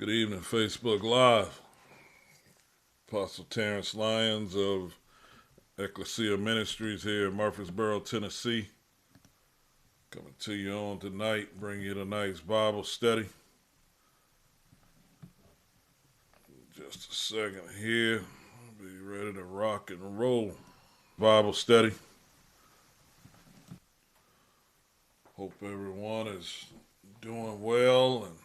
Good evening, Facebook Live. Apostle Terrence Lyons of Ecclesia Ministries here in Murfreesboro, Tennessee. Coming to you on tonight, bring you tonight's Bible study. Just a second here. Be ready to rock and roll. Bible study. Hope everyone is doing well and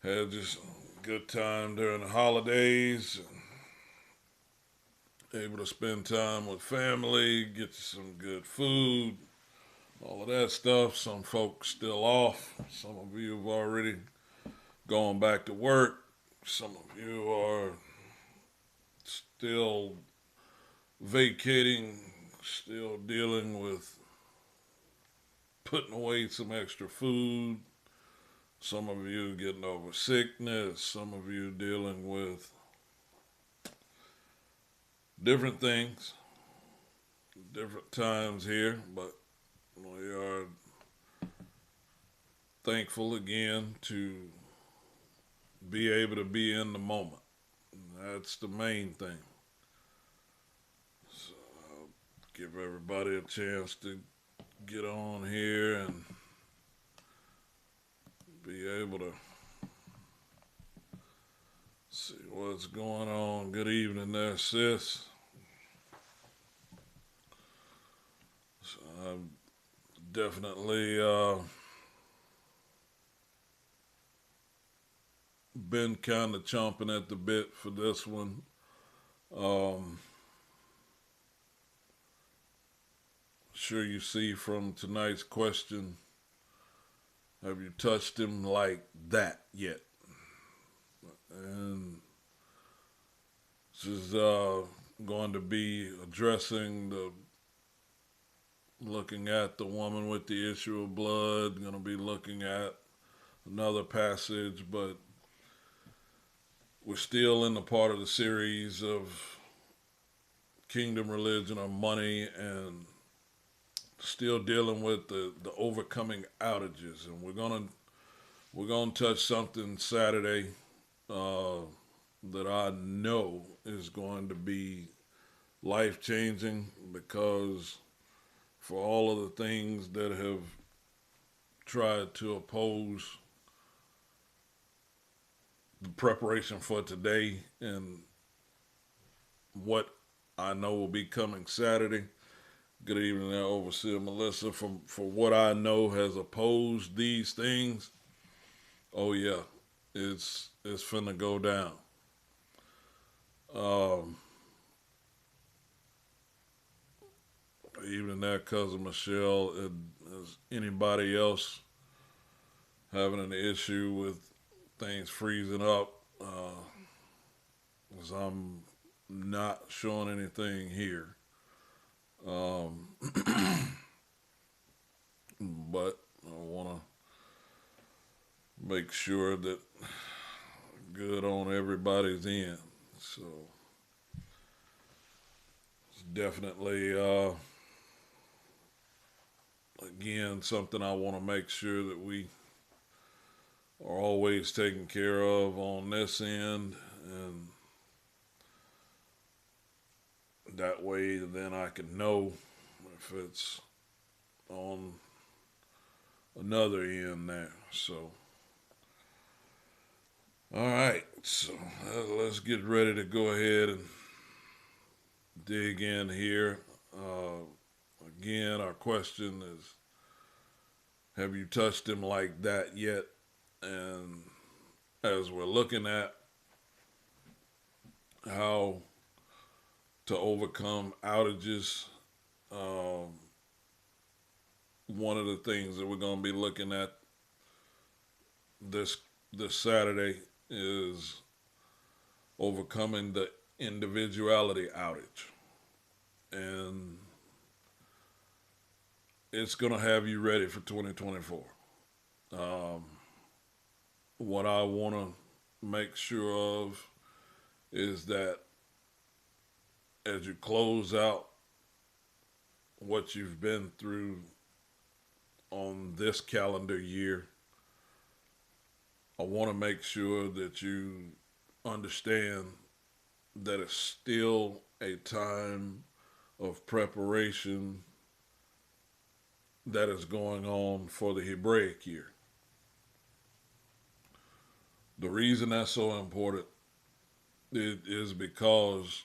had just a good time during the holidays. Able to spend time with family, get you some good food, all of that stuff. Some folks still off. Some of you have already gone back to work. Some of you are still vacating, still dealing with putting away some extra food. Some of you getting over sickness. Some of you dealing with different things, different times here, but we are thankful again to be able to be in the moment. That's the main thing. So I'll give everybody a chance to get on here and be able to see what's going on. Good evening there, sis. So I've definitely been kind of chomping at the bit for this one. Sure you see from tonight's question, have you touched him like that yet? And this is going to be addressing looking at the woman with the issue of blood, going to be looking at another passage, but we're still in the part of the series of kingdom religion or money and still dealing with the overcoming outages. And we're gonna touch something Saturday that I know is going to be life-changing, because for all of the things that have tried to oppose the preparation for today and what I know will be coming Saturday. Good evening there, Overseer Melissa. For what I know has opposed these things, oh yeah, it's finna go down. Even that cousin Michelle, is anybody else having an issue with things freezing up? Because I'm not showing anything here. But I want to make sure that good on everybody's end. So it's definitely, again, something I want to make sure that we are always taken care of on this end, and that way then I can know if it's on another end there. So all right, so let's get ready to go ahead and dig in here. Again, our question is, have you touched him like that yet? And as we're looking at how to overcome outages, one of the things that we're going to be looking at this Saturday is overcoming the individuality outage. And it's going to have you ready for 2024. What I want to make sure of is that as you close out what you've been through on this calendar year, I want to make sure that you understand that it's still a time of preparation that is going on for the Hebraic year. The reason that's so important is because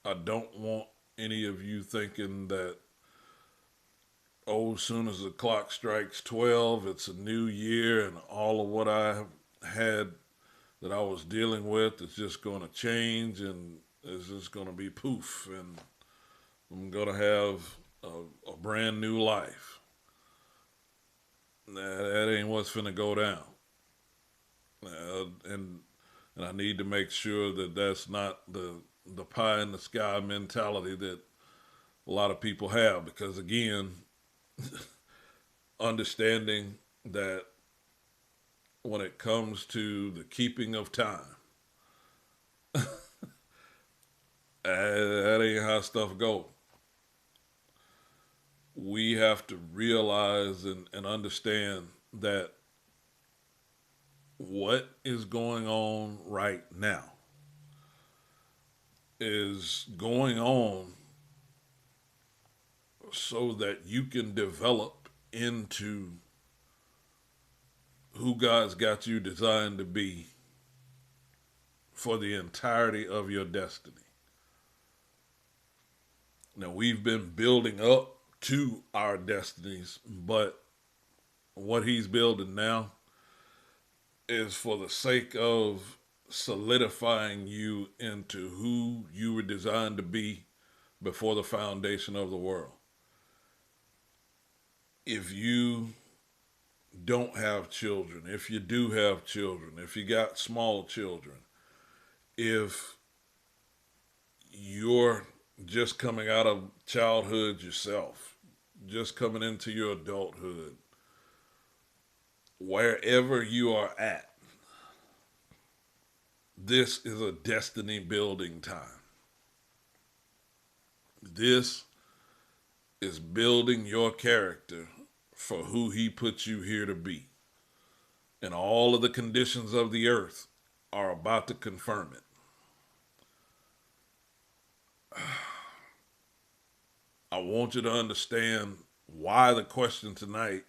I don't want any of you thinking that, oh, as soon as the clock strikes 12, it's a new year and all of what I had that I was dealing with is just going to change and it's just going to be poof and I'm going to have a brand new life. That ain't what's finna go down. And I need to make sure that that's not the pie in the sky mentality that a lot of people have, because again, understanding that when it comes to the keeping of time, that ain't how stuff go. We have to realize and understand that what is going on right now is going on so that you can develop into who God's got you designed to be for the entirety of your destiny. Now, we've been building up to our destinies, but what he's building now is for the sake of solidifying you into who you were designed to be before the foundation of the world. If you don't have children, if you do have children, if you got small children, if you're just coming out of childhood yourself, just coming into your adulthood, wherever you are at, this is a destiny building time. This is building your character for who he put you here to be. And all of the conditions of the earth are about to confirm it. I want you to understand why the question tonight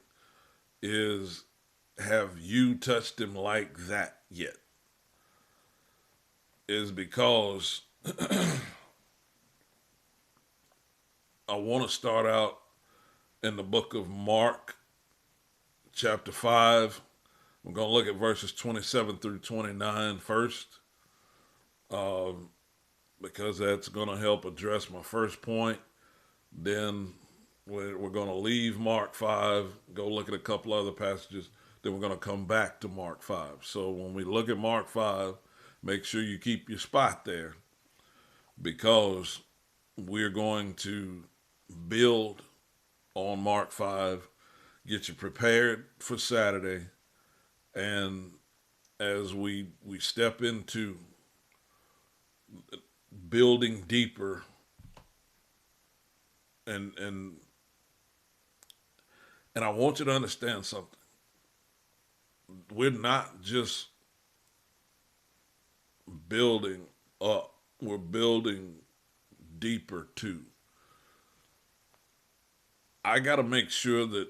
is, have you touched him like that yet? Is because I want to start out in the book of Mark, chapter 5. We're going to look at verses 27 through 29 first, because that's going to help address my first point. Then we're going to leave Mark 5, go look at a couple other passages. Then we're going to come back to Mark 5. So when we look at Mark 5, make sure you keep your spot there, because we're going to build on Mark 5, get you prepared for Saturday, and as we step into building deeper and I want you to understand something. We're not just building up, we're building deeper too. I got to make sure that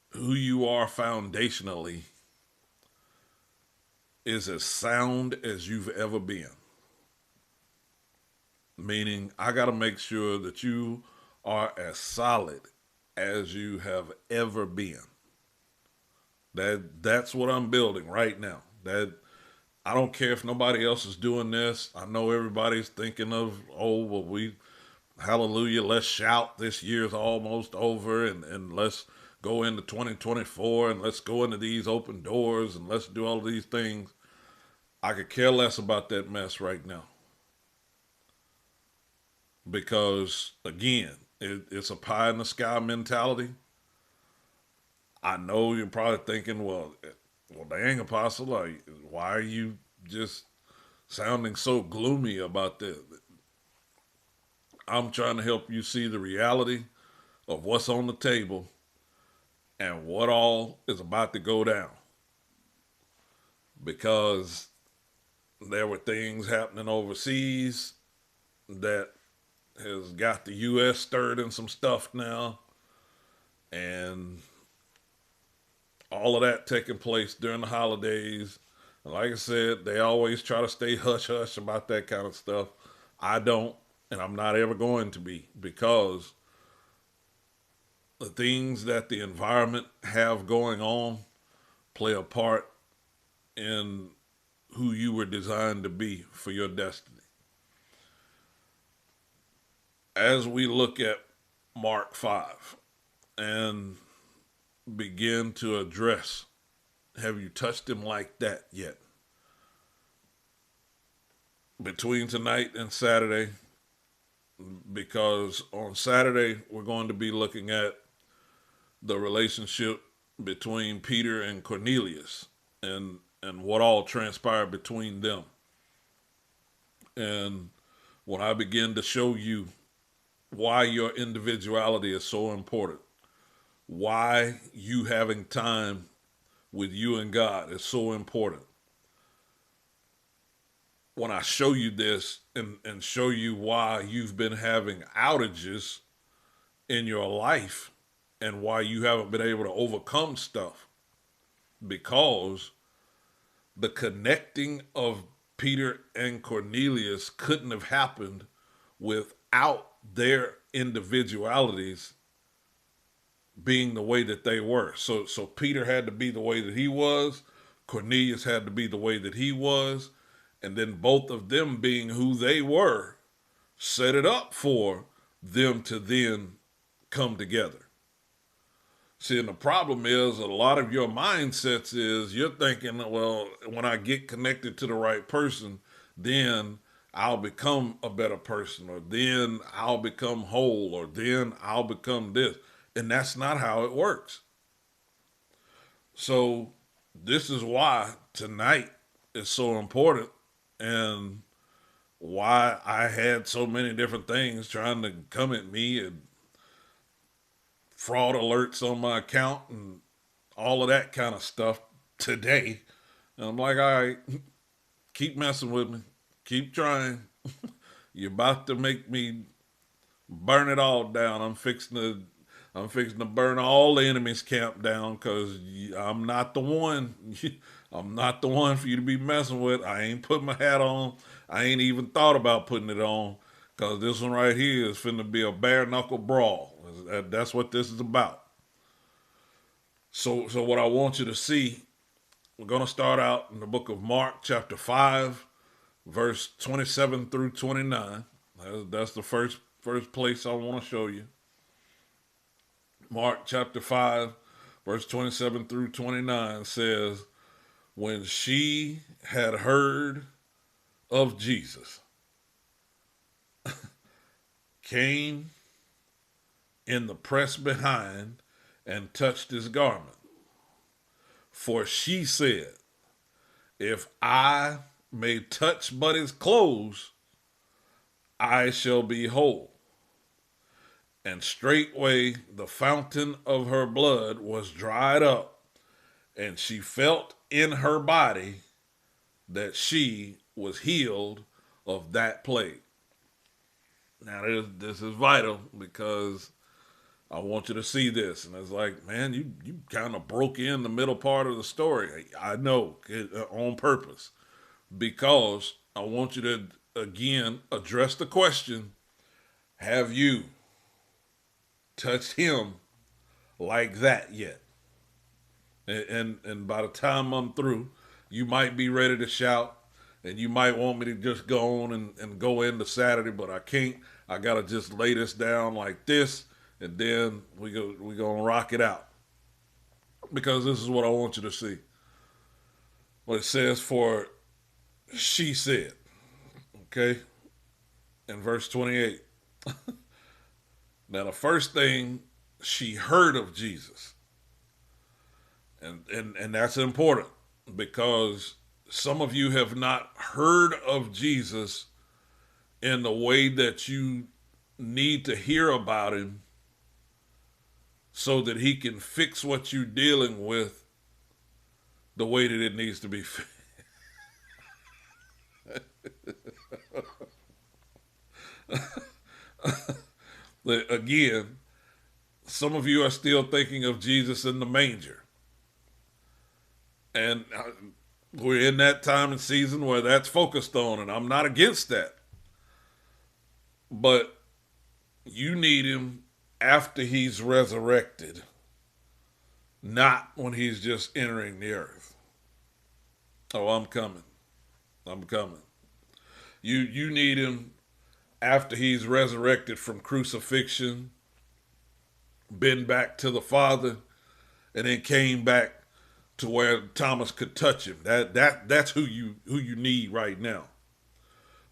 who you are foundationally is as sound as you've ever been. Meaning, I got to make sure that you are as solid as you have ever been. That's what I'm building right now. That I don't care if nobody else is doing this. I know everybody's thinking of, oh, well, hallelujah, let's shout, this year's almost over, and let's go into 2024 and let's go into these open doors and let's do all of these things. I could care less about that mess right now. Because, again, it's a pie in the sky mentality. I know you're probably thinking, well, dang, Apostle, why are you just sounding so gloomy about this? I'm trying to help you see the reality of what's on the table and what all is about to go down. because there were things happening overseas that has got the U.S. stirred in some stuff now, and all of that taking place during the holidays. And like I said, they always try to stay hush hush about that kind of stuff. I don't, and I'm not ever going to be, because the things that the environment have going on play a part in who you were designed to be for your destiny. As we look at Mark 5 and begin to address, have you touched him like that yet? Between tonight and Saturday, because on Saturday we're going to be looking at the relationship between Peter and Cornelius and what all transpired between them. And when I begin to show you why your individuality is so important, why you having time with you and God is so important. When I show you this and show you why you've been having outages in your life and why you haven't been able to overcome stuff, because the connecting of Peter and Cornelius couldn't have happened without their individualities being the way that they were. So Peter had to be the way that he was. Cornelius had to be the way that he was. And then both of them being who they were set it up for them to then come together. See, and the problem is a lot of your mindsets is you're thinking, well, when I get connected to the right person, then I'll become a better person, or then I'll become whole, or then I'll become this. And that's not how it works. So this is why tonight is so important, and why I had so many different things trying to come at me, and fraud alerts on my account and all of that kind of stuff today. And I'm like, all right, keep messing with me. Keep trying. You're about to make me burn it all down. I'm fixing to burn all the enemy's camp down, because I'm not the one. I'm not the one for you to be messing with. I ain't put my hat on. I ain't even thought about putting it on, because this one right here is finna be a bare knuckle brawl. That's what this is about. So what I want you to see, we're going to start out in the book of Mark chapter 5, verse 27 through 29. That's the first place I want to show you. Mark chapter 5, verse 27 through 29 says, when she had heard of Jesus, came in the press behind and touched his garment. For she said, if I may touch but his clothes, I shall be whole. And straightway the fountain of her blood was dried up, and she felt in her body that she was healed of that plague. Now this is vital, because I want you to see this. And it's like, man, you kind of broke in the middle part of the story. I know, on purpose, because I want you to, again, address the question, have you touched him like that yet? And by the time I'm through, you might be ready to shout, and you might want me to just go on and go into Saturday, but I can't. I got to just lay this down like this, and then we're going to rock it out. Because this is what I want you to see. What it says, for she said, okay, in verse 28. Now, the first thing, she heard of Jesus. And that's important, because some of you have not heard of Jesus in the way that you need to hear about him, so that he can fix what you're dealing with the way that it needs to be Again, some of you are still thinking of Jesus in the manger. And we're in that time and season where that's focused on, and I'm not against that. But you need him after he's resurrected, not when he's just entering the earth. Oh, I'm coming. I'm coming. You need him after he's resurrected from crucifixion, been back to the Father, and then came back to where Thomas could touch him. That's who you need right now.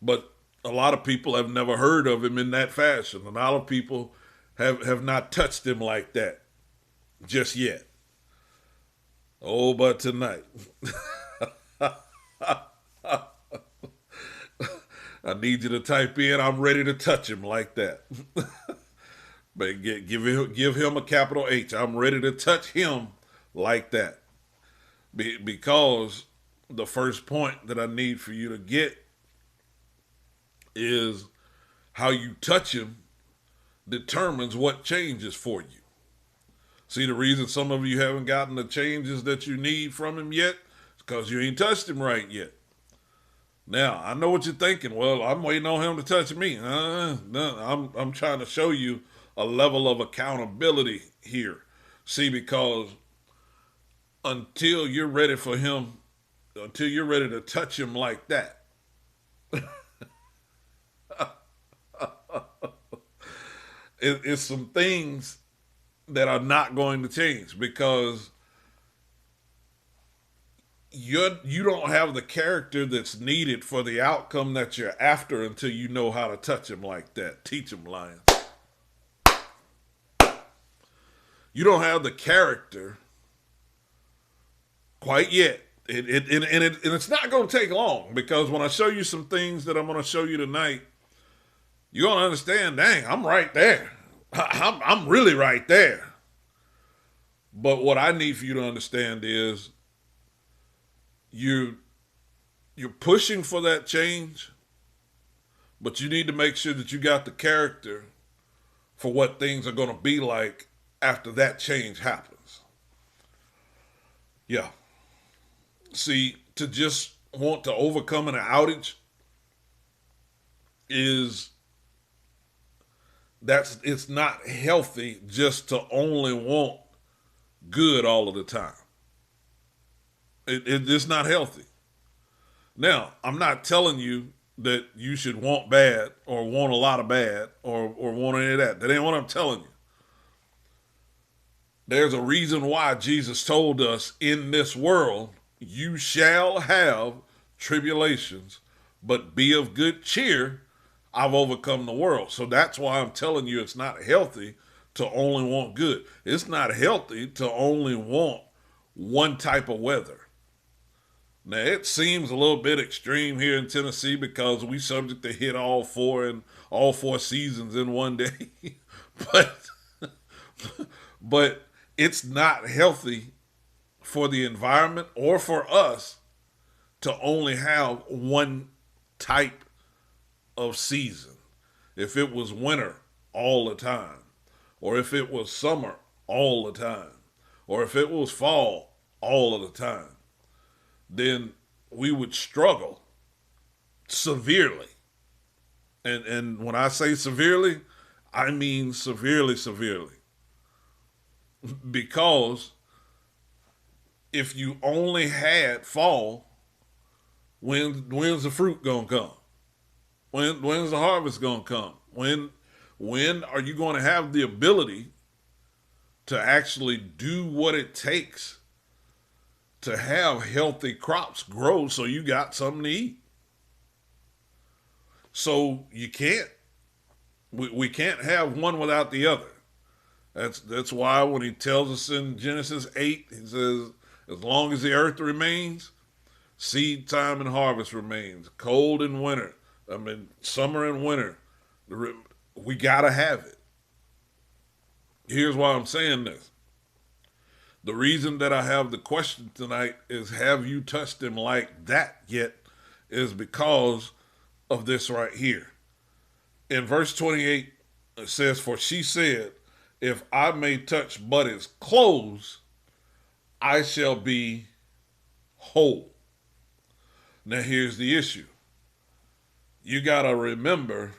But a lot of people have never heard of him in that fashion. A lot of people have not touched him like that just yet. Oh, but tonight. I need you to type in, I'm ready to touch him like that. But give him a capital H. I'm ready to touch him like that. Because the first point that I need for you to get is how you touch him determines what changes for you. See, the reason some of you haven't gotten the changes that you need from him yet is because you ain't touched him right yet. Now, I know what you're thinking. Well, I'm waiting on him to touch me. No, I'm trying to show you a level of accountability here. See, because until you're ready for him, until you're ready to touch him like that, it's some things that are not going to change because you don't have the character that's needed for the outcome that you're after until you know how to touch him like that. Teach him, Lions. You don't have the character quite yet. And it's not going to take long, because when I show you some things that I'm going to show you tonight, you're going to understand, dang, I'm right there. I'm really right there. But what I need for you to understand is you're pushing for that change, but you need to make sure that you got the character for what things are going to be like after that change happens. Yeah. See, to just want to overcome an outage it's not healthy just to only want good all of the time. It's not healthy. Now, I'm not telling you that you should want bad or want a lot of bad or want any of that. That ain't what I'm telling you. There's a reason why Jesus told us, in this world you shall have tribulations, but be of good cheer. I've overcome the world. So that's why I'm telling you it's not healthy to only want good. It's not healthy to only want one type of weather. Now, it seems a little bit extreme here in Tennessee because we subject to hit all four seasons in one day. but it's not healthy for the environment or for us to only have one type of season. If it was winter all the time, or if it was summer all the time, or if it was fall all of the time, then we would struggle severely. And when I say severely, I mean severely. Because if you only had fall, when's the fruit gonna come? When's the harvest gonna come? When are you going to have the ability to actually do what it takes to have healthy crops grow so you got something to eat? So you can't. We can't have one without the other. That's why when he tells us in Genesis 8, he says, as long as the earth remains, seed time and harvest remains. Cold and winter. Summer and winter. We got to have it. Here's why I'm saying this. The reason that I have the question tonight is, have you touched him like that yet is because of this right here. In verse 28, it says, "For she said, if I may touch but his clothes, I shall be whole." Now here's the issue. You got to remember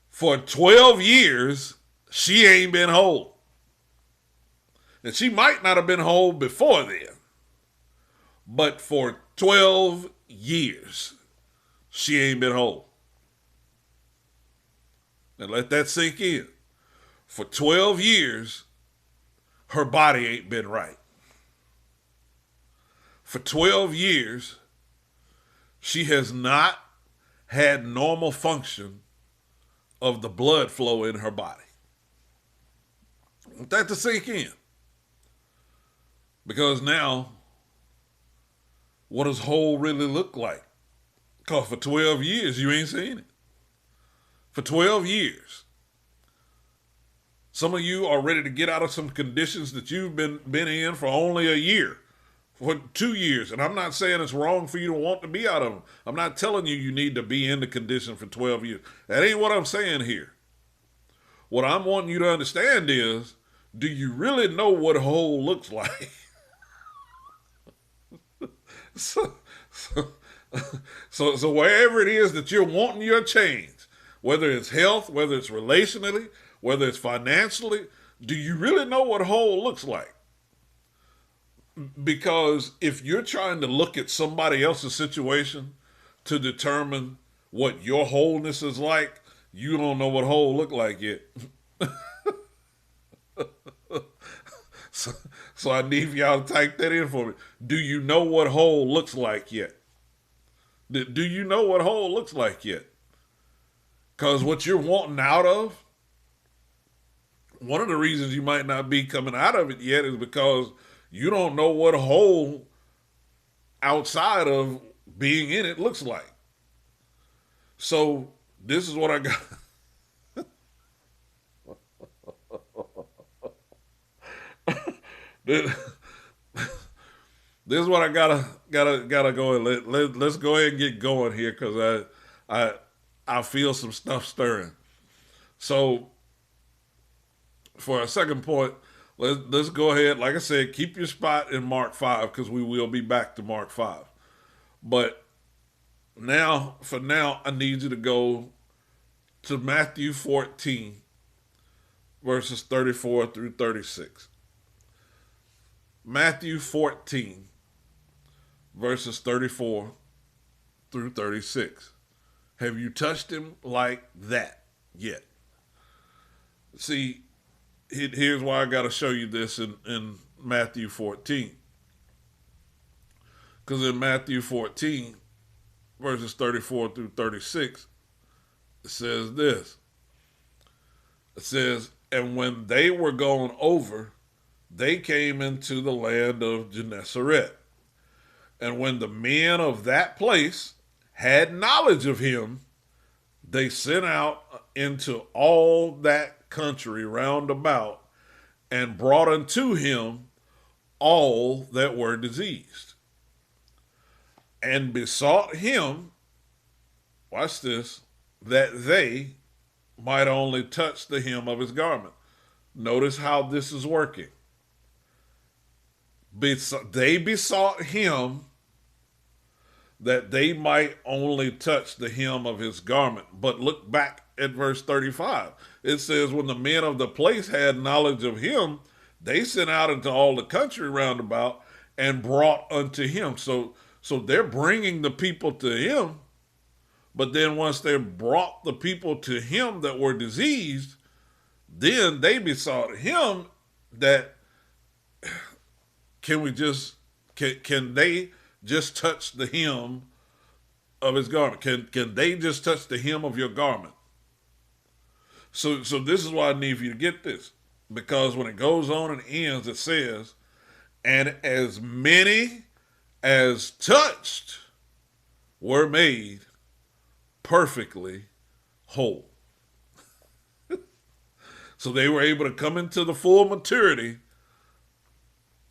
for 12 years, she ain't been whole. And she might not have been whole before then. But for 12 years, she ain't been whole. And let that sink in. For 12 years, her body ain't been right. For 12 years, she has not had normal function of the blood flow in her body. I want that to sink in. Because now, what does whole really look like? Because for 12 years, you ain't seen it. For 12 years. Some of you are ready to get out of some conditions that you've been in for only a year, for 2 years. And I'm not saying it's wrong for you to want to be out of them. I'm not telling you you need to be in the condition for 12 years. That ain't what I'm saying here. What I'm wanting you to understand is, do you really know what whole looks like? So wherever it is that you're wanting your change, whether it's health, whether it's relationally, whether it's financially, do you really know what whole looks like? Because if you're trying to look at somebody else's situation to determine what your wholeness is like, you don't know what whole look like yet. So I need y'all to type that in for me. Do you know what whole looks like yet? Do you know what whole looks like yet? Because what you're wanting out of, one of the reasons you might not be coming out of it yet is because you don't know what whole outside of being in it looks like. So this is what I got. This is what I gotta go and let's go ahead and get going here, because I feel some stuff stirring. So for a second point, let's go ahead. Like I said, keep your spot in Mark 5, because we will be back to Mark 5. But for now, I need you to go to Matthew 14, verses 34 through 36. Matthew 14, verses 34 through 36. Have you touched him like that yet? See, here's why I got to show you this in Matthew 14. Because in Matthew 14, verses 34 through 36, it says this. It says, "And when they were gone over, they came into the land of Gennesaret. And when the men of that place had knowledge of him, they sent out into all that country round about, and brought unto him all that were diseased, and besought him," watch this, "that they might only touch the hem of his garment." Notice how this is working. They besought him that they might only touch the hem of his garment. But look back at verse 35. It says, when the men of the place had knowledge of him, they sent out into all the country round about and brought unto him. So they're bringing the people to him. But then once they brought the people to him that were diseased, then they besought him that, can they just touch the hem of his garment? Can they just touch the hem of your garment? So this is why I need for you to get this. Because when it goes on and ends, it says, and as many as touched were made perfectly whole. So they were able to come into the full maturity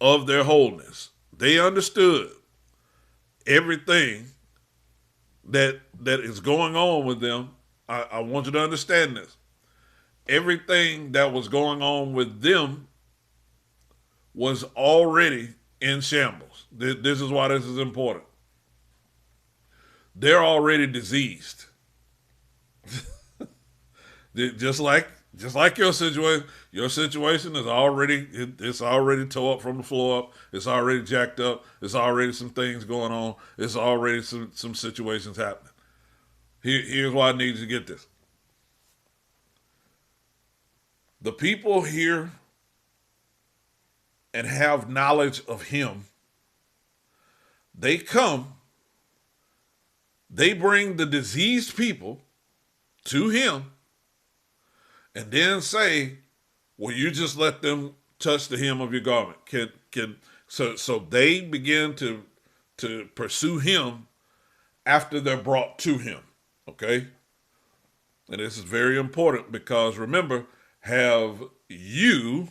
of their wholeness. They understood everything that is going on with them. I want you to understand this. Everything that was going on with them was already in shambles. This is why this is important. They're already diseased. just like your situation is already it's already tore up from the floor up. It's already jacked up. There's already some things going on. It's already some situations happening. Here's why I need you to get this. The people here and have knowledge of him, they come, they bring the diseased people to him, and then say, well, you just let them touch the hem of your garment. So they begin to pursue him after they're brought to him. Okay? And this is very important because remember, have you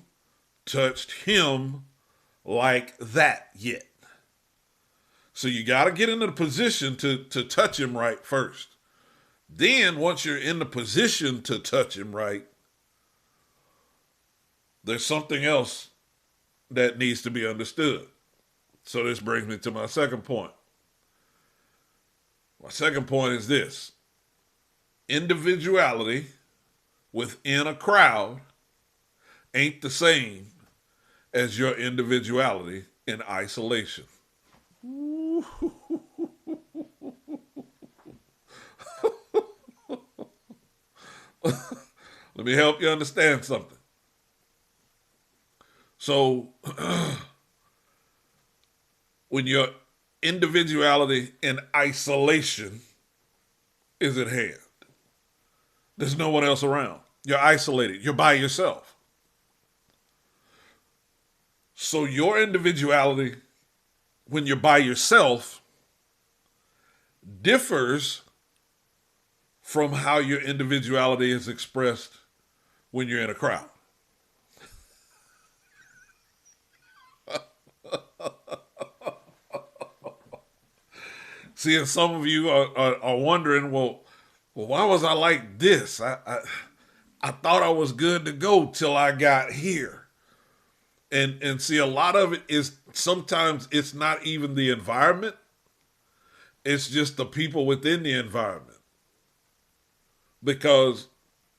touched him like that yet? So you got to get into the position to touch him right first. Then once you're in the position to touch him right, there's something else that needs to be understood. So this brings me to my second point. My second point is this. Individuality within a crowd ain't the same as your individuality in isolation. Let me help you understand something. So, when your individuality in isolation is at hand, there's no one else around. You're isolated. You're by yourself. So your individuality, when you're by yourself, differs from how your individuality is expressed when you're in a crowd. See, and some of you are wondering, well, why was I like this? I thought I was good to go till I got here. And see, a lot of it is sometimes it's not even the environment. It's just the people within the environment. Because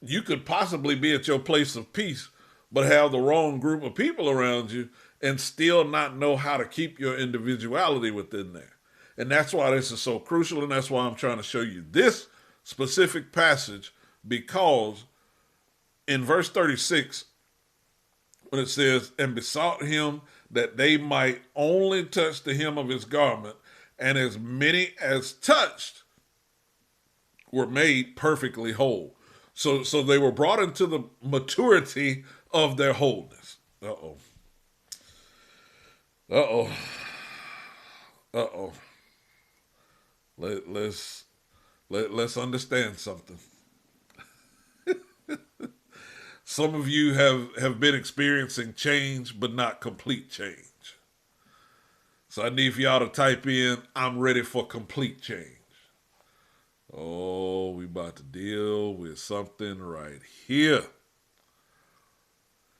you could possibly be at your place of peace, but have the wrong group of people around you and still not know how to keep your individuality within there. And that's why this is so crucial, and that's why I'm trying to show you this specific passage, because in verse 36, when it says, and besought him that they might only touch the hem of his garment, and as many as touched were made perfectly whole. So they were brought into the maturity of their wholeness. Uh-oh. Let's understand something. Some of you have been experiencing change, but not complete change. So I need for y'all to type in, I'm ready for complete change. Oh, we about to deal with something right here.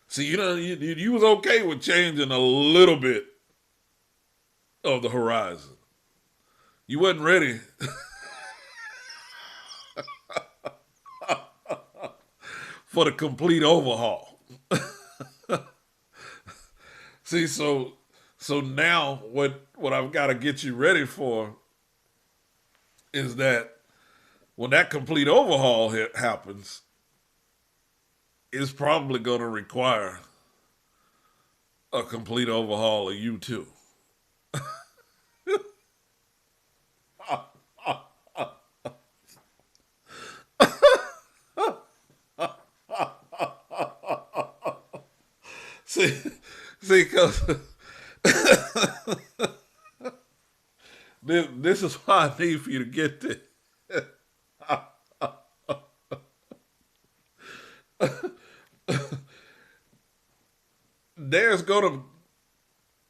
See, you was okay with changing a little bit of the horizon. You wasn't ready for the complete overhaul. See, so now what I've got to get you ready for is that when that complete overhaul happens, it's probably going to require a complete overhaul of you too. See, because this is why I need for you to get this. There's going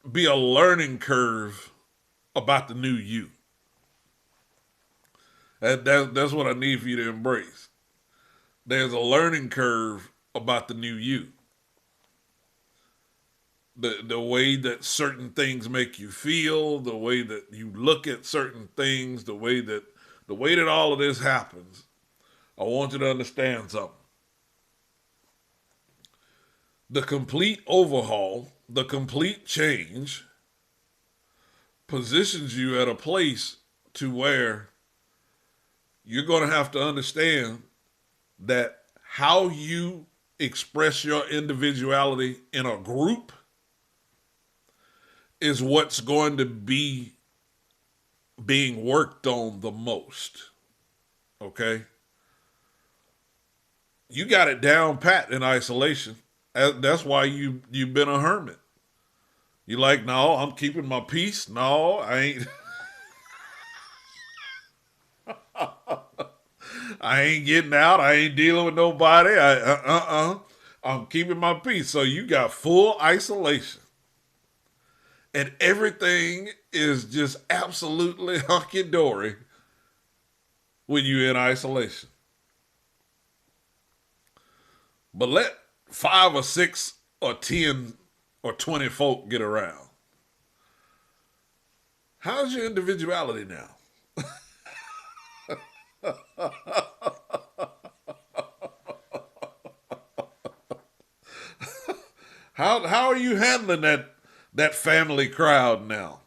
to be a learning curve about the new you. That's what I need for you to embrace. There's a learning curve about the new you. The way that certain things make you feel, the way that you look at certain things, the way that all of this happens. I want you to understand something. The complete overhaul, the complete change positions you at a place to where you're going to have to understand that how you express your individuality in a group is what's going to be being worked on the most. Okay? You got it down pat in isolation. That's why you've been a hermit. You like, no, I'm keeping my peace. No, I ain't. I ain't getting out. I ain't dealing with nobody. I'm keeping my peace. So you got full isolation. And everything is just absolutely hunky-dory when you're in isolation. But let 5 or 6 or 10 or 20 folk get around. How's your individuality now? How are you handling that family crowd now?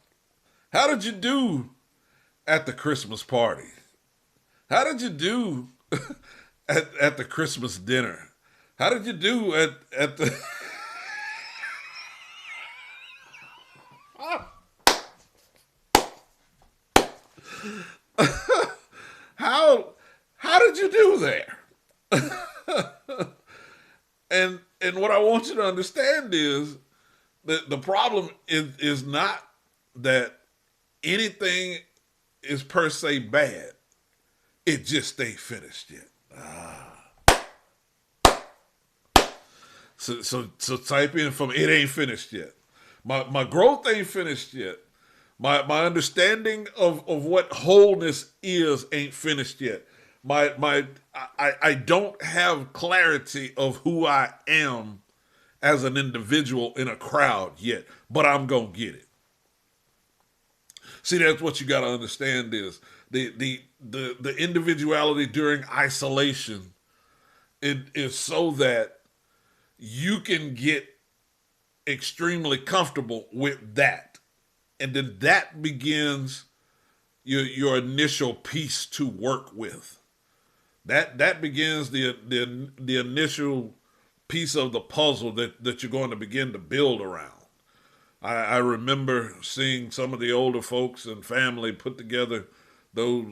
How did you do at the Christmas party? How did you do at the Christmas dinner? How did you do at the how did you do there? And what I want you to understand is that the problem is not that anything is per se bad. It just ain't finished yet. So type in from it ain't finished yet. My growth ain't finished yet. My understanding of what wholeness is ain't finished yet. I don't have clarity of who I am as an individual in a crowd yet, but I'm gonna get it. See, that's what you gotta understand is the individuality during isolation. It is so that you can get extremely comfortable with that. And then that begins your initial piece to work with. That begins the initial piece of the puzzle that you're going to begin to build around. I remember seeing some of the older folks and family put together those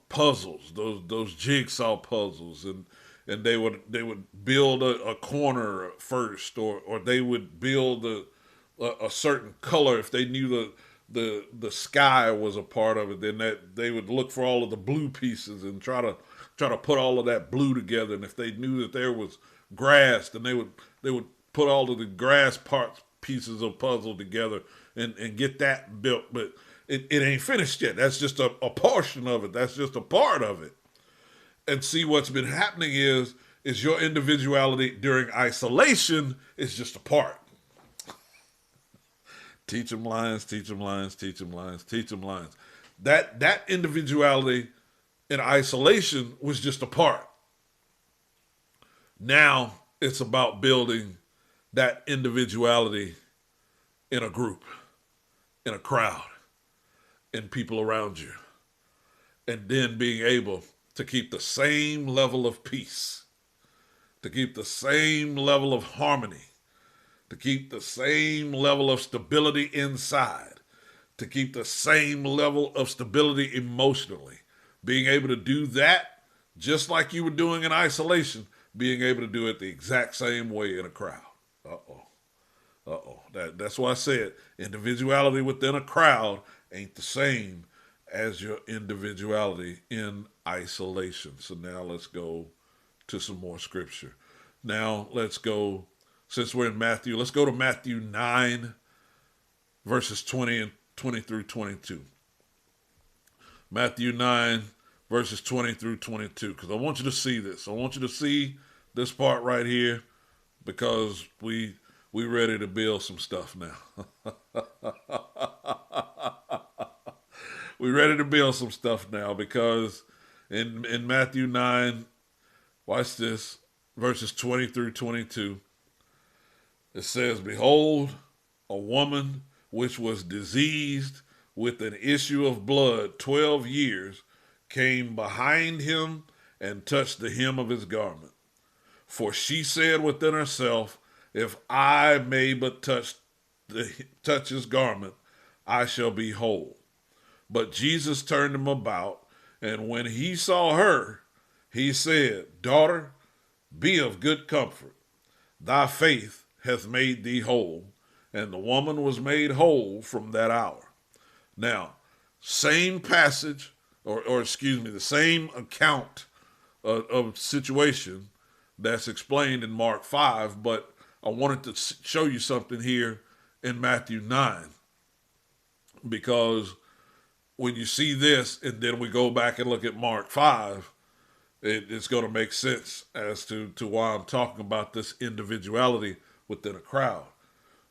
puzzles, those jigsaw puzzles, and they would build a corner first, or they would build a certain color if they knew the sky was a part of it. Then that they would look for all of the blue pieces and try to put all of that blue together. And if they knew that there was grass, then they would put all of the grass parts pieces of puzzle together and get that built. But it ain't finished yet. That's just a portion of it. That's just a part of it. And see, what's been happening is your individuality during isolation is just a part. Teach them lines, teach them lines, teach them lines, teach them lines. That individuality in isolation was just a part. Now it's about building that individuality in a group, in a crowd, in people around you. And then being able to keep the same level of peace, to keep the same level of harmony, to keep the same level of stability inside, to keep the same level of stability emotionally. Being able to do that just like you were doing in isolation, being able to do it the exact same way in a crowd. That's why I said individuality within a crowd ain't the same as your individuality in isolation. So now let's go to some more scripture. Now let's go since we're in Matthew. Let's go to Matthew 9, verses 20 through 22. Matthew 9, verses 20 through 22, because I want you to see this. I want you to see this part right here, because we ready to build some stuff now. We ready to build some stuff now, because in Matthew 9, watch this, verses 20 through 22, it says, "Behold, a woman which was diseased with an issue of blood 12 years came behind him and touched the hem of his garment. For she said within herself, if I may but touch his garment, I shall be whole. But Jesus turned him about, and when he saw her, he said, Daughter, be of good comfort. Thy faith hath made thee whole. And the woman was made whole from that hour." Now, same passage, or excuse me, the same account of situation that's explained in Mark 5, but I wanted to show you something here in Matthew 9, because when you see this and then we go back and look at Mark 5, it's going to make sense as to why I'm talking about this individuality within a crowd.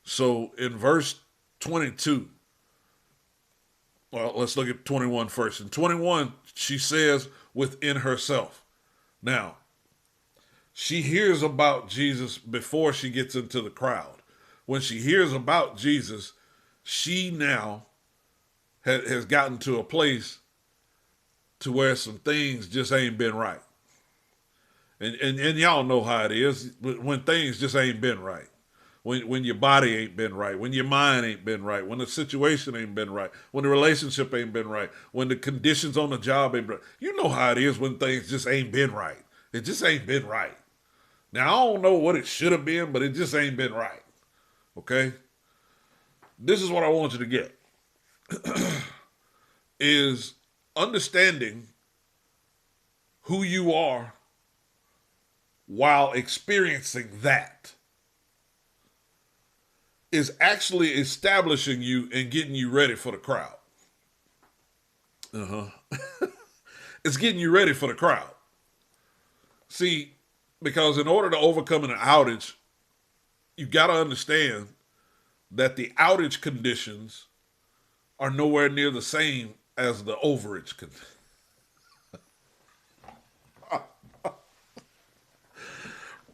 So in verse 22, well, let's look at 21 first. In 21, she says within herself. Now, she hears about Jesus before she gets into the crowd. When she hears about Jesus, she now has gotten to a place to where some things just ain't been right. And y'all know how it is when things just ain't been right. When your body ain't been right, when your mind ain't been right, when the situation ain't been right, when the relationship ain't been right, when the conditions on the job ain't been right. You know how it is when things just ain't been right. It just ain't been right. Now, I don't know what it should have been, but it just ain't been right. Okay? This is what I want you to get. Is understanding who you are while experiencing that is actually establishing you and getting you ready for the crowd. It's getting you ready for the crowd. See, because in order to overcome an outage, you've got to understand that the outage conditions are nowhere near the same as the overage conditions.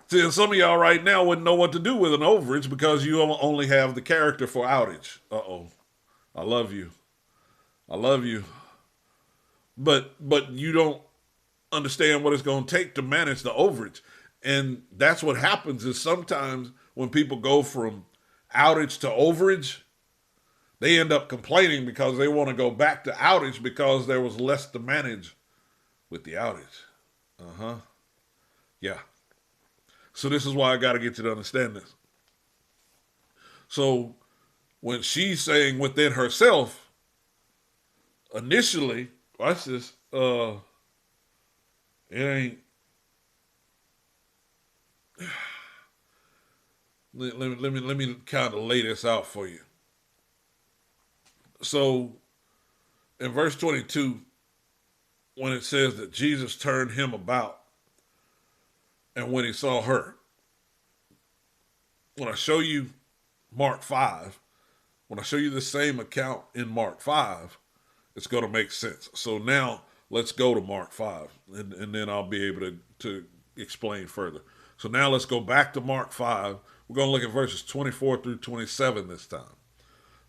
See, and some of y'all right now wouldn't know what to do with an overage because you only have the character for outage. Uh-oh. I love you. I love you. But you don't understand what it's going to take to manage the overage. And that's what happens is sometimes when people go from outage to overage, they end up complaining because they want to go back to outage because there was less to manage with the outage. Yeah. So this is why I got to get you to understand this. So when she's saying within herself, initially, watch this, it ain't, let me kind of lay this out for you. So in verse 22, when it says that Jesus turned him about, and when he saw her, when I show you Mark 5, when I show you the same account in Mark 5, it's going to make sense. So now let's go to Mark 5, and then I'll be able to explain further. So now let's go back to Mark 5. We're going to look at verses 24 through 27 this time.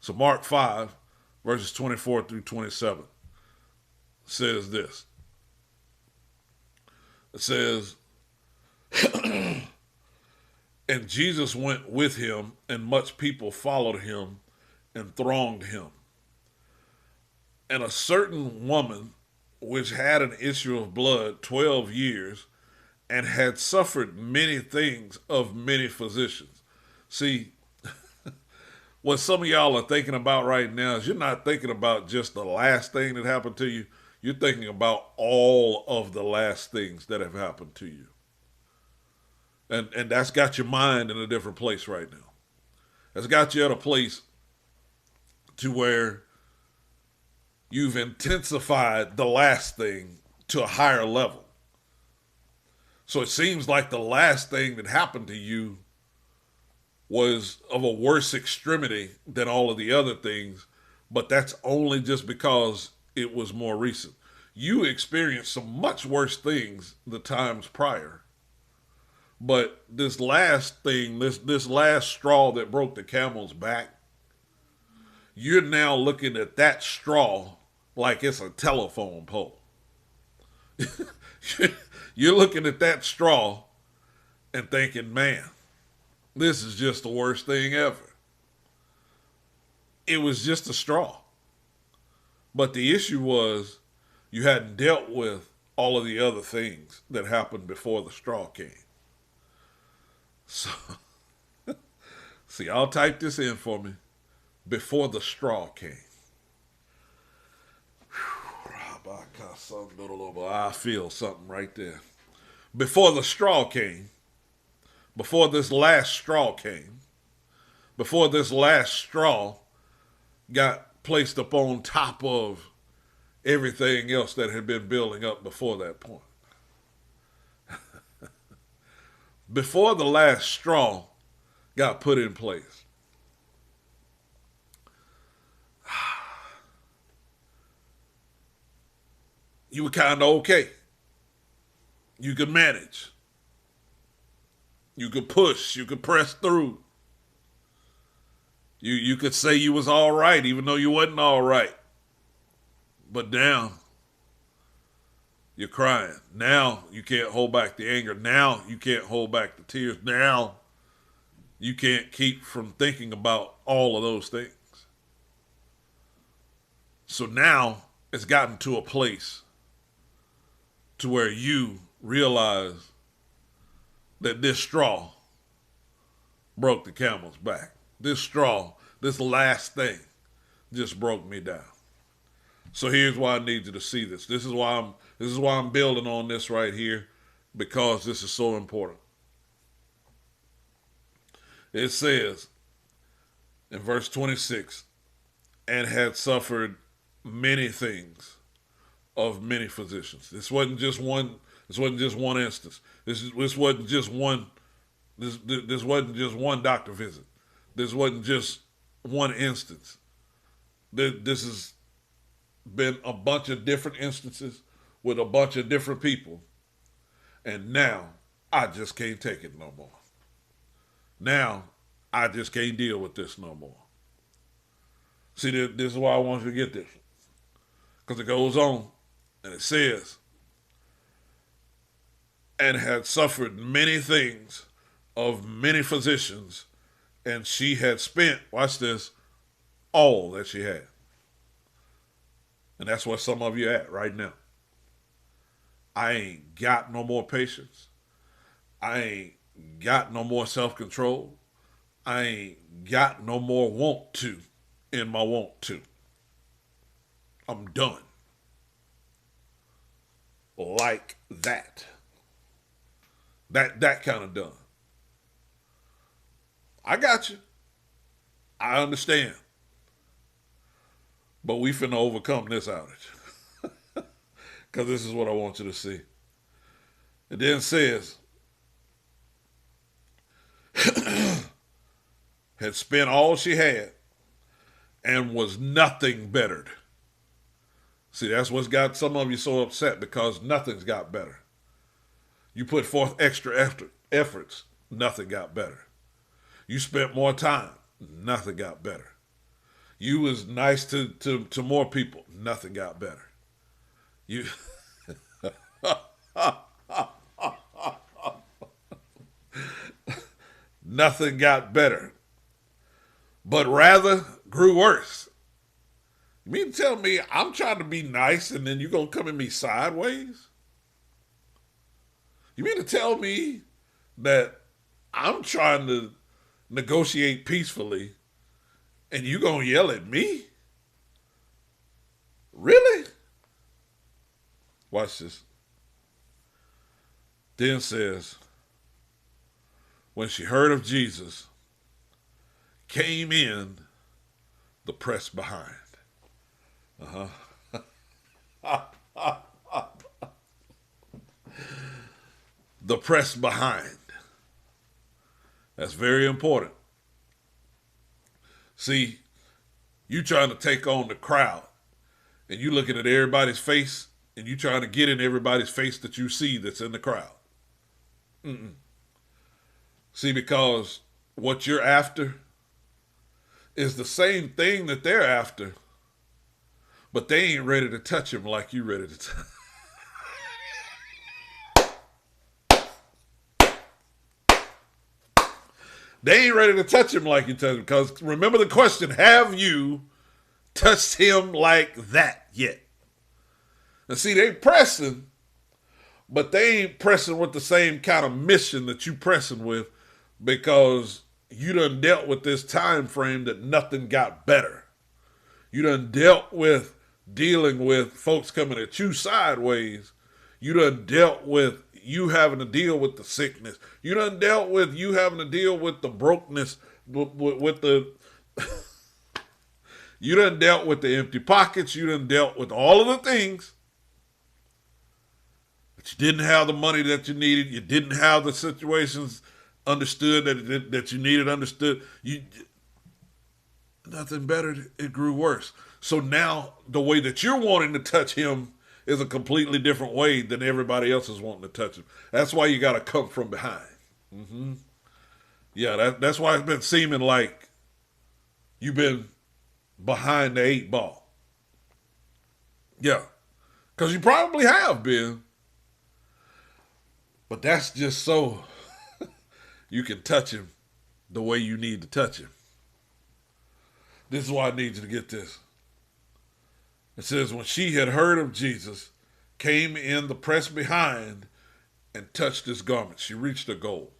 So Mark 5, verses 24 through 27 says this. It says, and Jesus went with him, and much people followed him and thronged him. And a certain woman, which had an issue of blood 12 years, and had suffered many things of many physicians. See, what some of y'all are thinking about right now is you're not thinking about just the last thing that happened to you. You're thinking about all of the last things that have happened to you. And that's got your mind in a different place right now. That's got you at a place to where you've intensified the last thing to a higher level. So it seems like the last thing that happened to you was of a worse extremity than all of the other things, but that's only just because it was more recent. You experienced some much worse things the times prior, but this last thing, this last straw that broke the camel's back, you're now looking at that straw like it's a telephone pole. You're looking at that straw and thinking, man, this is just the worst thing ever. It was just a straw. But the issue was you hadn't dealt with all of the other things that happened before the straw came. So, see, I'll type this in for me. Before the straw came. I feel something right there. Before the straw came, before this last straw came, before this last straw got placed up on top of everything else that had been building up before that point. Before the last straw got put in place. You were kind of okay. You could manage. You could push. You could press through. You could say you was all right even though you wasn't all right. But now you're crying. Now you can't hold back the anger. Now you can't hold back the tears. Now you can't keep from thinking about all of those things. So now it's gotten to a place to where you realize that this straw broke the camel's back. This straw, this last thing, just broke me down. So here's why I need you to see this. This is why I'm building on this right here, because this is so important. It says in verse 26, and had suffered many things of many physicians. This wasn't just one. This wasn't just one instance. This wasn't just one. This wasn't just one doctor visit. This wasn't just one instance. This has been a bunch of different instances with a bunch of different people, and now I just can't take it no more. Now I just can't deal with this no more. See, this is why I want you to get this, because it goes on. And it says, and had suffered many things of many physicians, and she had spent, watch this, all that she had. And that's where some of you at right now. I ain't got no more patience. I ain't got no more self-control. I ain't got no more want to in my want to. I'm done. Like that. That kind of done. I got you. I understand. But we finna overcome this outage. Because this is what I want you to see. It then says, had spent all she had and was nothing bettered. See, that's what's got some of you so upset, because nothing's got better. You put forth extra efforts, nothing got better. You spent more time, nothing got better. You was nice to more people, nothing got better. You nothing got better, but rather grew worse. You mean to tell me I'm trying to be nice and then you're going to come at me sideways? You mean to tell me that I'm trying to negotiate peacefully and you're going to yell at me? Really? Watch this. Then says, when she heard of Jesus, came in the press behind. The press behind. That's very important. See, you trying to take on the crowd, and you looking at everybody's face, and you trying to get in everybody's face that you see that's in the crowd. See, because what you're after is the same thing that they're after, but they ain't ready to touch him like you ready to touch. They ain't ready to touch him like you touch him. Because remember the question, have you touched him like that yet? And see, they pressing, but they ain't pressing with the same kind of mission that you pressing with, because you done dealt with this time frame that nothing got better. You done dealt with dealing with folks coming at you sideways. You done dealt with you having to deal with the sickness. You done dealt with you having to deal with the brokenness, with the you done dealt with the empty pockets. You done dealt with all of the things. But you didn't have the money that you needed. You didn't have the situations understood that you needed understood. Nothing better. It grew worse. So now the way that you're wanting to touch him is a completely different way than everybody else is wanting to touch him. That's why you got to come from behind. Yeah, that's why it's been seeming like you've been behind the 8 ball. Yeah, because you probably have been. But that's just so you can touch him the way you need to touch him. This is why I need you to get this. It says, when she had heard of Jesus, came in the press behind and touched his garment. She reached her goal.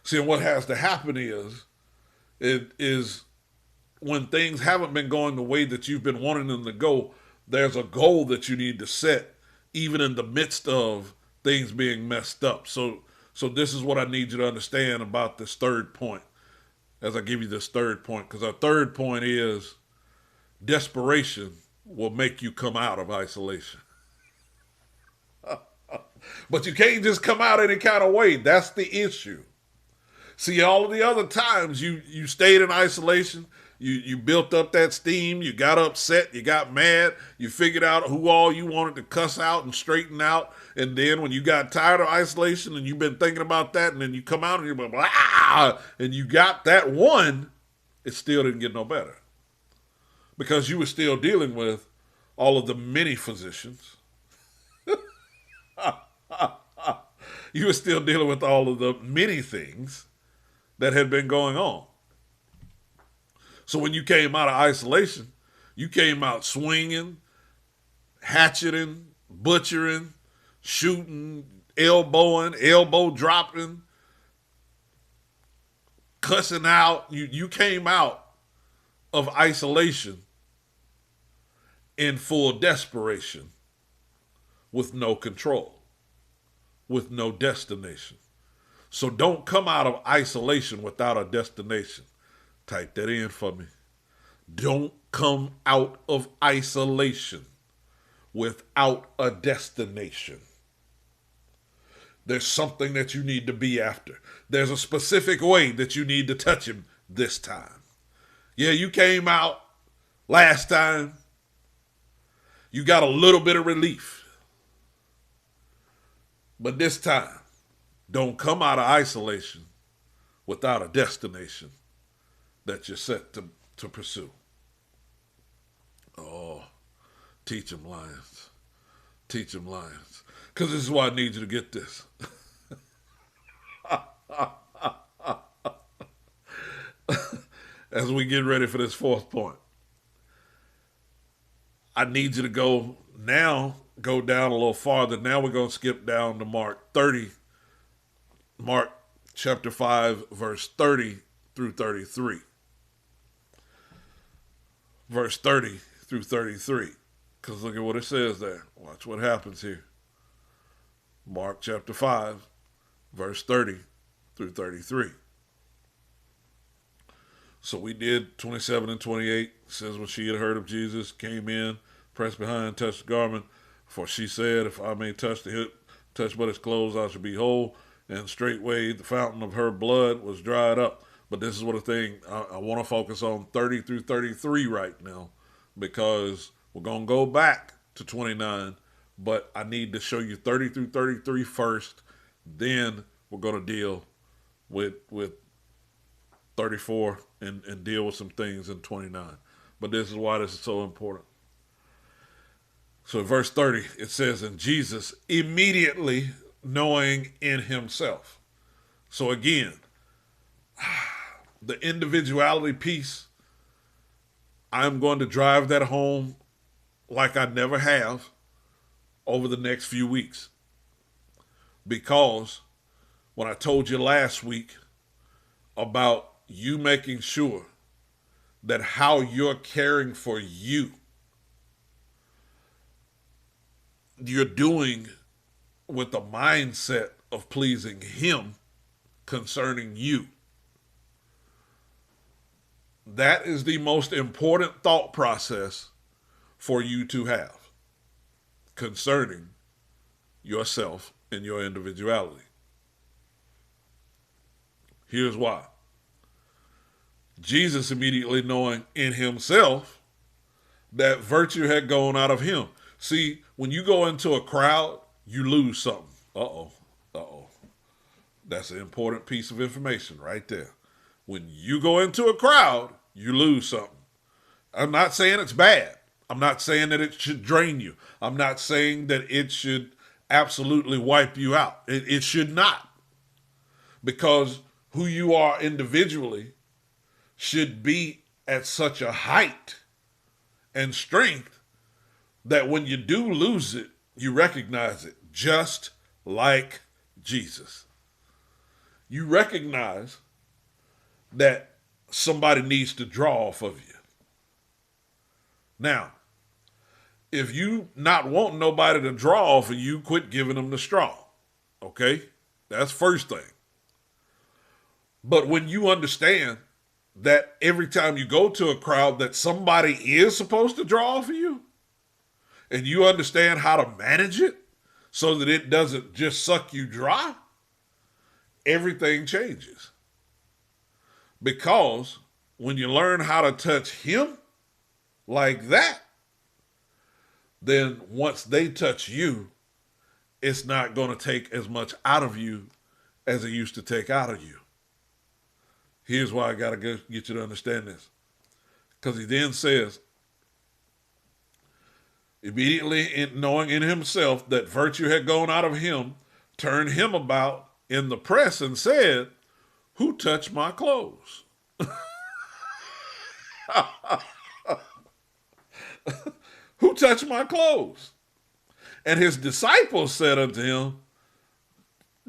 See, and what has to happen is when things haven't been going the way that you've been wanting them to go, there's a goal that you need to set, even in the midst of things being messed up. So this is what I need you to understand about this third point, as I give you this third point, because our third point is desperation will make you come out of isolation. But you can't just come out any kind of way. That's the issue. See, all of the other times you stayed in isolation, you built up that steam, you got upset, you got mad, you figured out who all you wanted to cuss out and straighten out, and then when you got tired of isolation and you've been thinking about that, and then you come out and you're like, ah, and you got that one, it still didn't get no better. Because you were still dealing with all of the many physicians. You were still dealing with all of the many things that had been going on. So when you came out of isolation, you came out swinging, hatcheting, butchering, shooting, elbowing, elbow dropping, cussing out. You came out of isolation in full desperation, with no control, with no destination. So don't come out of isolation without a destination. Type that in for me. Don't come out of isolation without a destination. There's something that you need to be after. There's a specific way that you need to touch him this time. Yeah, you came out last time. You got a little bit of relief. But this time, don't come out of isolation without a destination that you're set to pursue. Oh, teach them, Lions. Teach them, Lions. Because this is why I need you to get this. As we get ready for this fourth point, I need you to go down a little farther. Now we're going to skip down to Mark chapter 5, verse 30 through 33. Verse 30 through 33. Because look at what it says there. Watch what happens here. Mark chapter 5, verse 30 through 33. So we did 27 and 28. It says when she had heard of Jesus, came in, pressed behind, touched the garment. For she said, if I may touch but his clothes, I shall be whole. And straightway the fountain of her blood was dried up. But this is what the thing, I want to focus on 30 through 33 right now, because we're going to go back to 29, but I need to show you 30 through 33 first. Then we're going to deal with 34 and deal with some things in 29. But this is why this is so important. So in verse 30, it says, and Jesus immediately knowing in himself. So again, the individuality piece, I'm going to drive that home like I never have over the next few weeks. Because when I told you last week about you making sure that how you're caring for you're doing with the mindset of pleasing him concerning you. That is the most important thought process for you to have concerning yourself and your individuality. Here's why. Jesus immediately knowing in himself that virtue had gone out of him. See, when you go into a crowd, you lose something. Uh-oh. That's an important piece of information right there. When you go into a crowd, you lose something. I'm not saying it's bad. I'm not saying that it should drain you. I'm not saying that it should absolutely wipe you out. It should not. Because who you are individually should be at such a height and strength that when you do lose it, you recognize it, just like Jesus. You recognize that somebody needs to draw off of you. Now, if you not want nobody to draw off of you, quit giving them the straw. Okay? That's first thing. But when you understand that every time you go to a crowd that somebody is supposed to draw off of you, and you understand how to manage it so that it doesn't just suck you dry, everything changes. Because when you learn how to touch him like that, then once they touch you, it's not going to take as much out of you as it used to take out of you. Here's why I got to get you to understand this. Because he then says, immediately knowing in himself that virtue had gone out of him, turned him about in the press and said, who touched my clothes? Who touched my clothes? And his disciples said unto him,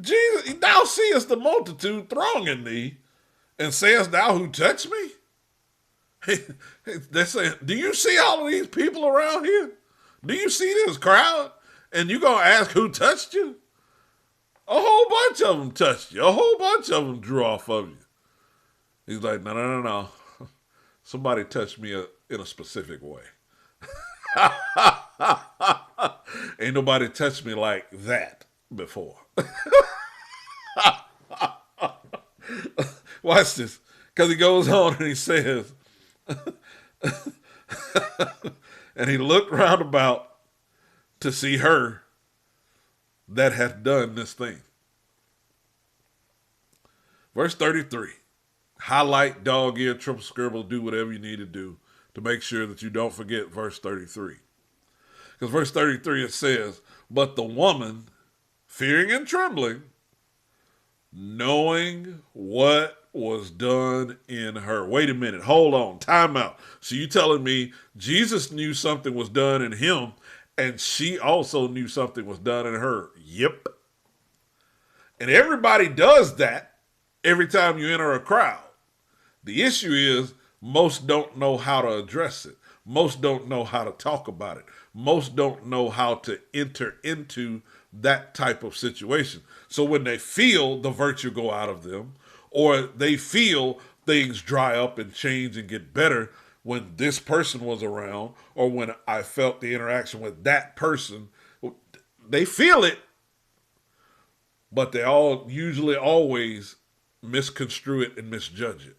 Jesus, thou seest the multitude thronging thee, and sayest thou who touched me? They say, do you see all of these people around here? Do you see this crowd? And you going to ask who touched you? A whole bunch of them touched you. A whole bunch of them drew off of you. He's like, no. Somebody touched me in a specific way. Ain't nobody touched me like that before. Watch this. Because he goes on and he says, and he looked round about to see her that hath done this thing. Verse 33. Highlight, dog ear, triple scribble, do whatever you need to do to make sure that you don't forget verse 33. Because verse 33, it says, but the woman, fearing and trembling, knowing what was done in her. Wait a minute. Hold on. Time out. So you telling me Jesus knew something was done in him and she also knew something was done in her? Yep. And everybody does that every time you enter a crowd. The issue is most don't know how to address it. Most don't know how to talk about it. Most don't know how to enter into that type of situation. So when they feel the virtue go out of them, or they feel things dry up and change and get better when this person was around, or when I felt the interaction with that person, they feel it, but they all usually always misconstrue it and misjudge it.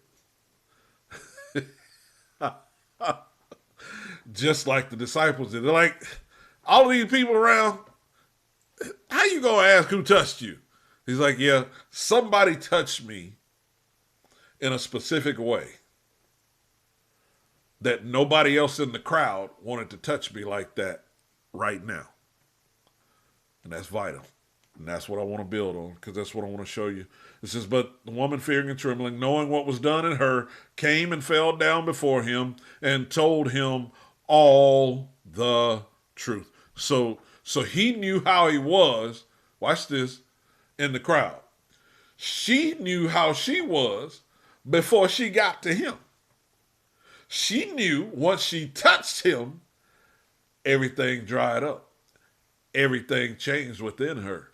Just like the disciples did. They're like, all of these people around, how you gonna ask who touched you? He's like, yeah, somebody touched me in a specific way that nobody else in the crowd wanted to touch me like that right now. And that's vital. And that's what I want to build on, because that's what I want to show you. It says, but the woman, fearing and trembling, knowing what was done in her, came and fell down before him and told him all the truth. So he knew how he was, watch this, in the crowd. She knew how she was before she got to him. She knew once she touched him, everything dried up. Everything changed within her.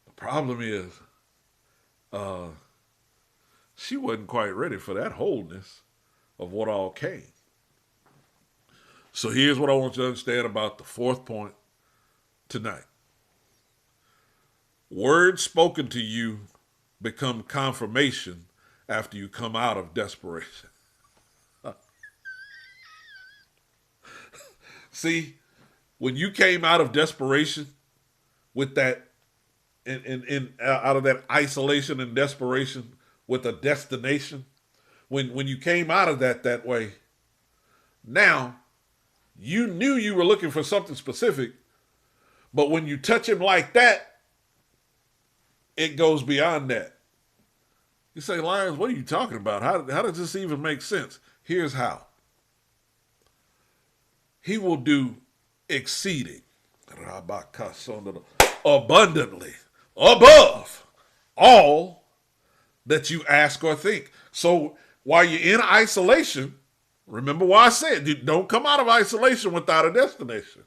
The problem is, she wasn't quite ready for that wholeness of what all came. So here's what I want you to understand about the fourth point tonight. Words spoken to you become confirmation after you come out of desperation. See, when you came out of desperation with that, out of that isolation and desperation with a destination, when you came out of that way, now you knew you were looking for something specific, but when you touch him like that, it goes beyond that. You say, Lyons, what are you talking about? How does this even make sense? Here's how. He will do exceeding, abundantly, above all that you ask or think. So while you're in isolation, remember what I said, don't come out of isolation without a destination.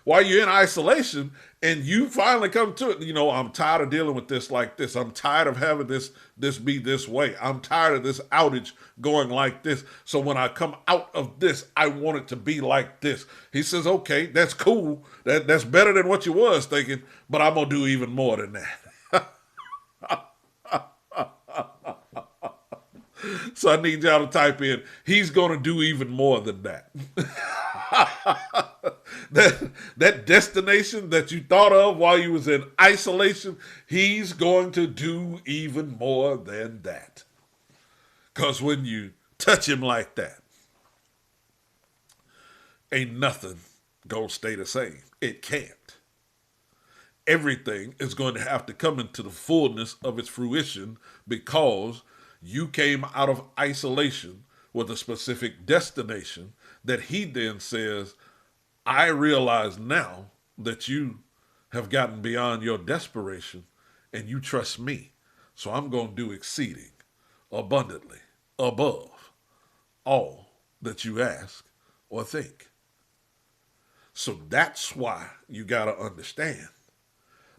While you're in isolation and you finally come to it, I'm tired of dealing with this like this. I'm tired of having this be this way. I'm tired of this outage going like this. So when I come out of this, I want it to be like this. He says, okay, that's cool. That's better than what you was thinking, but I'm going to do even more than that. So I need y'all to type in, he's going to do even more than that. that destination that you thought of while you was in isolation, he's going to do even more than that. Because when you touch him like that, ain't nothing going to stay the same. It can't. Everything is going to have to come into the fullness of its fruition because you came out of isolation with a specific destination that he then says, I realize now that you have gotten beyond your desperation and you trust me. So I'm going to do exceeding, abundantly, above all that you ask or think. So that's why you got to understand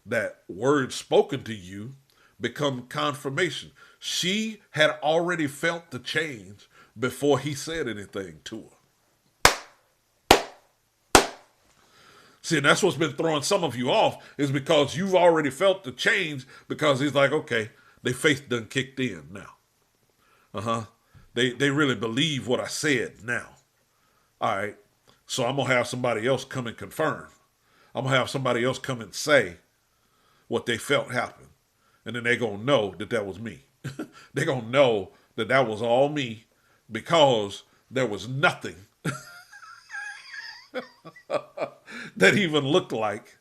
that words spoken to you become confirmation. She had already felt the change before he said anything to her. See, and that's what's been throwing some of you off, is because you've already felt the change, because he's like, okay, their faith done kicked in now. They really believe what I said now. All right, so I'm going to have somebody else come and confirm. I'm going to have somebody else come and say what they felt happened. And then they're going to know that was me. They're going to know that was all me, because there was nothing that even looked like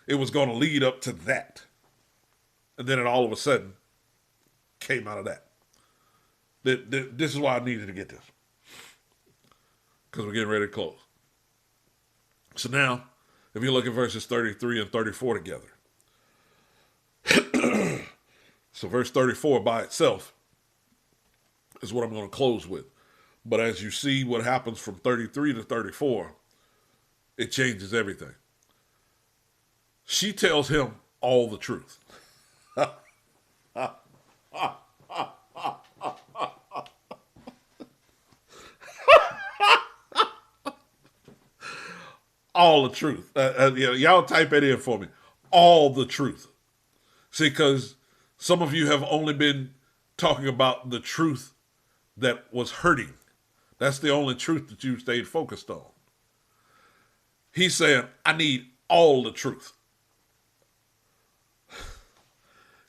it was going to lead up to that. And then it all of a sudden came out of that. This is why I needed to get this, because we're getting ready to close. So now, if you look at verses 33 and 34 together. So verse 34 by itself is what I'm going to close with. But as you see what happens from 33 to 34, it changes everything. She tells him all the truth. All the truth. Y'all type it in for me. All the truth. See, because some of you have only been talking about the truth that was hurting. That's the only truth that you stayed focused on. He's saying, I need all the truth.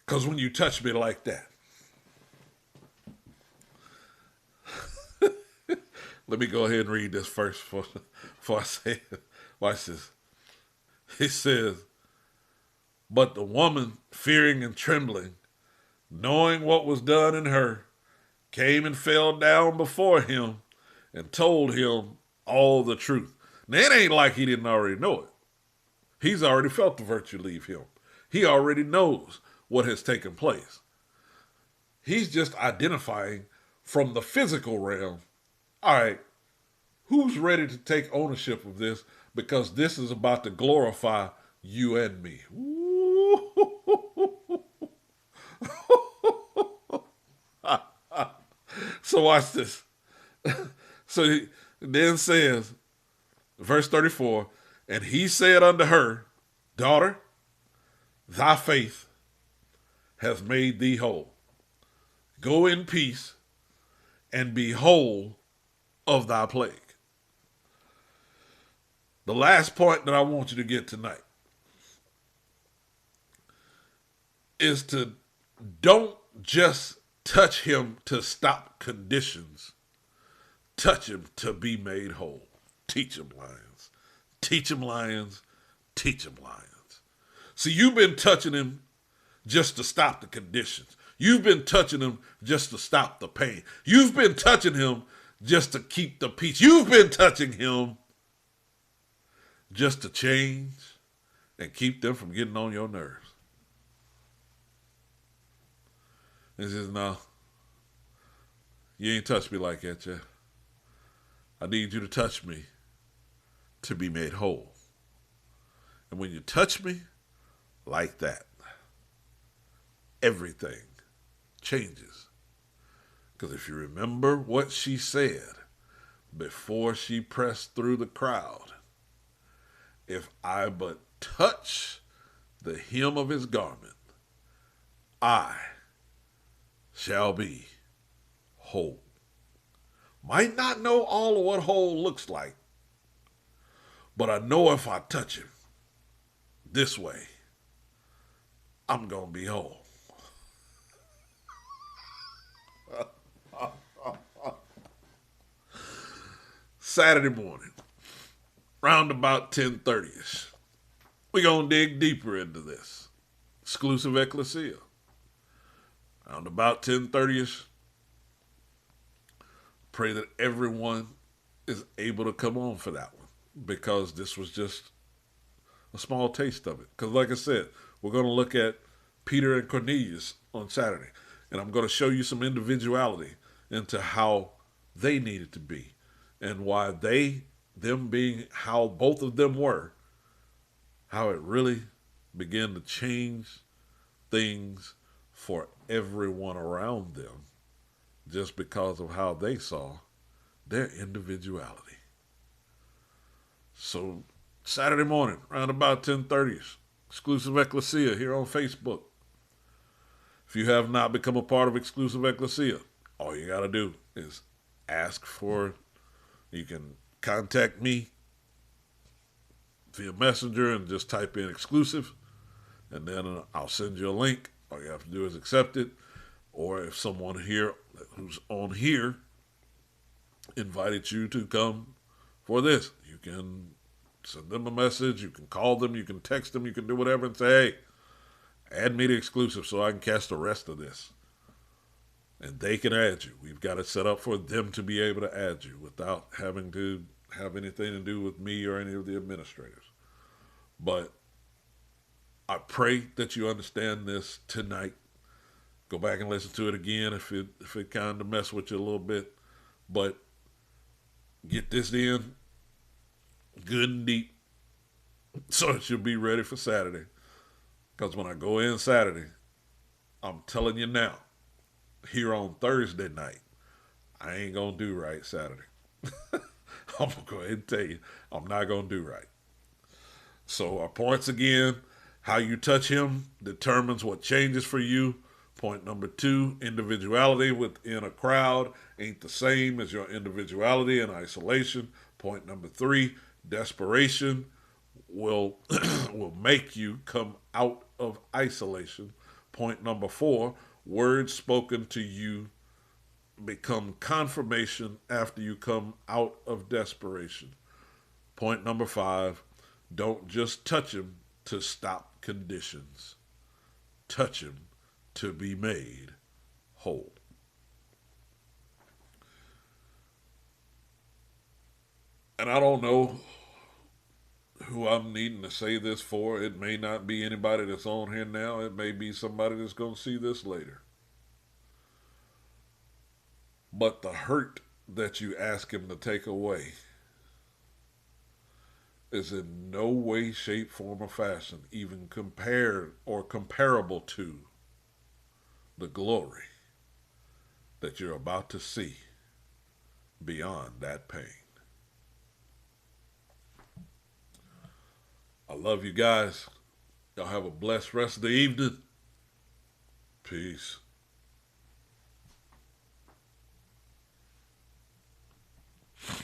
Because when you touch me like that, let me go ahead and read this first before I say it. Watch this. He says, but the woman, fearing and trembling, knowing what was done in her, came and fell down before him and told him all the truth. Now, it ain't like he didn't already know it. He's already felt the virtue leave him. He already knows what has taken place. He's just identifying from the physical realm. All right, who's ready to take ownership of this? Because this is about to glorify you and me. So watch this. So he then says, verse 34, and he said unto her, daughter, thy faith has made thee whole. Go in peace and be whole of thy plague. The last point that I want you to get tonight is to don't just touch him to stop conditions. Touch him to be made whole. Teach him, lions. Teach him, lions. Teach him, lions. See, you've been touching him just to stop the conditions. You've been touching him just to stop the pain. You've been touching him just to keep the peace. You've been touching him just to change and keep them from getting on your nerves. He says, no, you ain't touched me like that yet. I need you to touch me to be made whole. And when you touch me like that, everything changes. Because if you remember what she said before she pressed through the crowd, if I but touch the hem of his garment, I shall be whole. Might not know all of what whole looks like, but I know if I touch him this way, I'm going to be whole. Saturday morning, round about 10:30ish, we're going to dig deeper into this. Exclusive Ecclesia. Around about 10:30ish, pray that everyone is able to come on for that one, because this was just a small taste of it. Because like I said, we're going to look at Peter and Cornelius on Saturday, and I'm going to show you some individuality into how they needed to be and why them being how both of them were, how it really began to change things for everyone around them just because of how they saw their individuality. So Saturday morning, around about 10:30, Exclusive Ecclesia here on Facebook. If you have not become a part of Exclusive Ecclesia, all you got to do is ask for, you can contact me via Messenger and just type in exclusive, and then I'll send you a link. All you have to do is accept it. Or if someone here who's on here invited you to come for this, you can send them a message, you can call them, you can text them, you can do whatever and say, hey, add me to exclusive so I can catch the rest of this. And they can add you. We've got it set up for them to be able to add you without having to have anything to do with me or any of the administrators. But I pray that you understand this tonight. Go back and listen to it again if it kind of messed with you a little bit. But get this in good and deep. So it should be ready for Saturday. Because when I go in Saturday, I'm telling you now, here on Thursday night, I ain't going to do right Saturday. I'm going to go ahead and tell you, I'm not going to do right. So our points again, how you touch him determines what changes for you. Point number two, individuality within a crowd ain't the same as your individuality in isolation. Point number three, desperation will will make you come out of isolation. Point number four, words spoken to you become confirmation after you come out of desperation. Point number five, don't just touch him to stop conditions. Touch him to be made whole. And I don't know who I'm needing to say this for. It may not be anybody that's on here now. It may be somebody that's going to see this later. But the hurt that you ask him to take away is in no way, shape, form, or fashion even compared or comparable to the glory that you're about to see beyond that pain. I love you guys. Y'all have a blessed rest of the evening. Peace.